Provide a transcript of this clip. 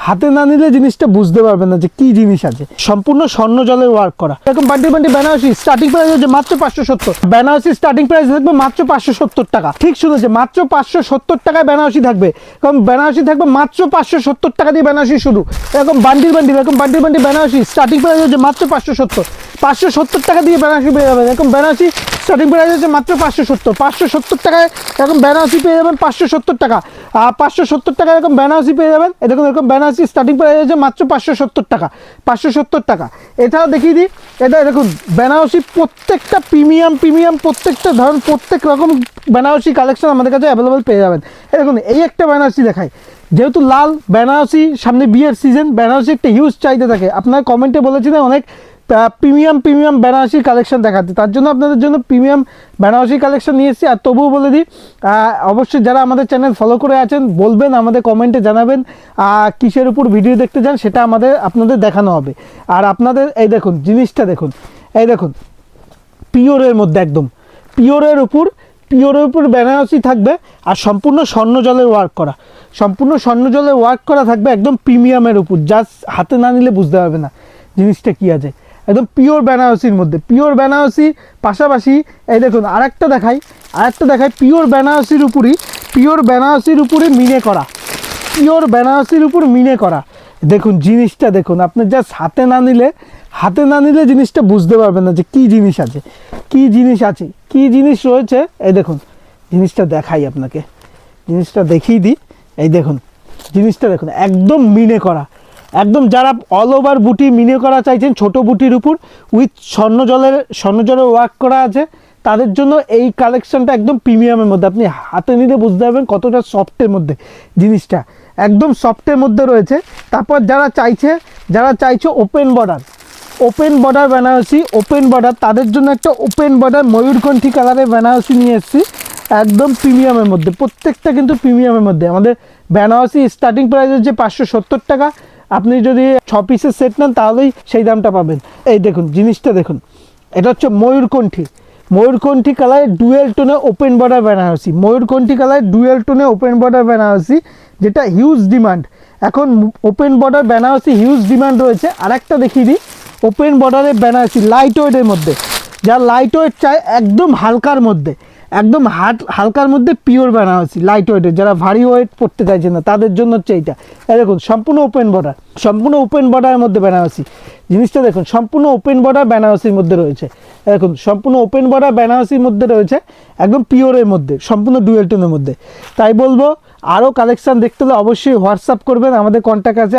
হাতে না নিলে জিনিসটা বুঝতে পারবেন না যে কি জিনিস আছে। সম্পূর্ণ স্বর্ণ জলের ওয়ার্ক করা, এরকম bundle bundle Benarasi starting price হচ্ছে মাত্র 570। বেনারসি স্টার্টিং প্রাইস থাকবে মাত্র 570 টাকা। ঠিক শুনেছে, মাত্র 570 টাকায় বেনারসি থাকবে। কারণ বেনারসি থাকবে মাত্র 570 টাকা দিয়ে বেনারসি শুরু। এরকম bundle bundle Benarasi starting price হচ্ছে মাত্র 570 টাকা দিয়ে বেনারসি পেয়ে যাবেন। এরকম বেনারসি স্টার্টিং প্রাইস হচ্ছে মাত্র 570 টাকায় এরকম বেনারসি পেয়ে যাবেন। 570 টাকা, 570 টাকা এরকম বেনারসি পেয়ে যাবেন। দেখুন এরকম বেনারসি স্টার্টিং প্রাইস হচ্ছে মাত্র 570 টাকা, 570 টাকা। এছাড়াও দেখিয়ে দিই, এটা দেখুন বেনারসি প্রত্যেকটা প্রিমিয়াম প্রত্যেকটা ধরুন প্রত্যেক রকম বেনারসি কালেকশন আমাদের কাছে অ্যাভেলেবেল পেয়ে যাবেন। দেখুন এই একটা বেনারসি দেখাই, যেহেতু লাল বেনারসি সামনে বিয়ের সিজন, বেনারসি একটা হিউজ চাহিদা থাকে। আপনার কমেন্টে বলেছিলেন অনেক প্রিমিয়াম বেনারসি কালেকশন দেখাতে, তার জন্য আপনাদের জন্য প্রিমিয়াম বেনারসি কালেকশন নিয়ে এসেছি। আর তবুও বলে দিই, অবশ্যই যারা আমাদের চ্যানেল ফলো করে আছেন বলবেন, আমাদের কমেন্টে জানাবেন কিসের উপর ভিডিও দেখতে চান, সেটা আপনাদের দেখানো হবে। আর আপনাদের এই দেখুন জিনিসটা দেখুন, এই দেখুন পিওরের মধ্যে একদম পিওরের উপর বেনারসি থাকবে। আর সম্পূর্ণ স্বর্ণ জলের ওয়ার্ক করা, সম্পূর্ণ স্বর্ণ জলের ওয়ার্ক করা থাকবে একদম প্রিমিয়ামের উপর। জাস্ট হাতে না নিলে বুঝতে পারবে না জিনিসটা কী আছে। একদম পিওর বেনারসির মধ্যে, পিওর বেনারসি পাশাপাশি এই দেখুন আরেকটা দেখাই পিওর বেনারসির উপরই মিনে করা, পিওর বেনারসির উপর মিনে করা। দেখুন জিনিসটা দেখুন, আপনি জাস্ট হাতে না নিলে জিনিসটা বুঝতে পারবেন না যে কি জিনিস আছে, কি জিনিস রয়েছে। এই দেখুন জিনিসটা দেখাই আপনাকে, জিনিসটা দেখিয়ে দিই। এই দেখুন জিনিসটা দেখুন একদম মিনে করা, একদম যারা অল ওভার বুটি মিনে করা চাইছেন ছোট বুটির উপর উইথ স্বর্ণ জলের ওয়ার্ক করা আছে, তাদের জন্য এই কালেকশনটা একদম প্রিমিয়ামের মধ্যে। আপনি হাতে নিলে বুঝতে পারবেন কতটা সফটের মধ্যে, জিনিসটা একদম সফটের মধ্যে রয়েছে। তারপর যারা চাইছে ওপেন বর্ডার বেনারসি, তাদের জন্য একটা ওপেন বর্ডার ময়ূরকণ্ঠী কালারের বেনারসি নিয়ে এসেছি একদম প্রিমিয়ামের মধ্যে। প্রত্যেকটা কিন্তু প্রিমিয়ামের মধ্যে। আমাদের বেনারসি স্টার্টিং প্রাইস হচ্ছে 570 টাকা। আপনি যদি 6 পিসের সেট নেন তাহলেই সেই দামটা পাবেন। এই দেখুন জিনিসটা দেখুন, এটা হচ্ছে ময়ূরকণ্ঠী কালারের ডুয়েল টোনে ওপেন বর্ডার বেনারসি, যেটা হিউজ ডিমান্ড। এখন open border Benarasi huge demand রয়েছে। আরেকটা দেখিয়ে দিই, ওপেন বর্ডারের বেনারসি লাইট ওয়েটের মধ্যে, যারা লাইট ওয়েট চায় একদম হালকার মধ্যে পিওর বেনারসি লাইট ওয়েটের, যারা ভারী ওয়েট পড়তে চাইছে না তাদের জন্য হচ্ছে এইটা। দেখুন সম্পূর্ণ ওপেন বর্ডারের মধ্যে বেনারসি। জিনিসটা দেখুন সম্পূর্ণ ওপেন বর্ডার বেনারসির মধ্যে রয়েছে। দেখুন সম্পূর্ণ ওপেন বর্ডার বেনারসির মধ্যে রয়েছে, একদম পিওরের মধ্যে, সম্পূর্ণ ডুয়েল টোনের মধ্যে। তাই বলবো আরও কালেকশান দেখতে হলে অবশ্যই হোয়াটসঅ্যাপ করবেন, আমাদের কন্ট্যাক্ট আছে।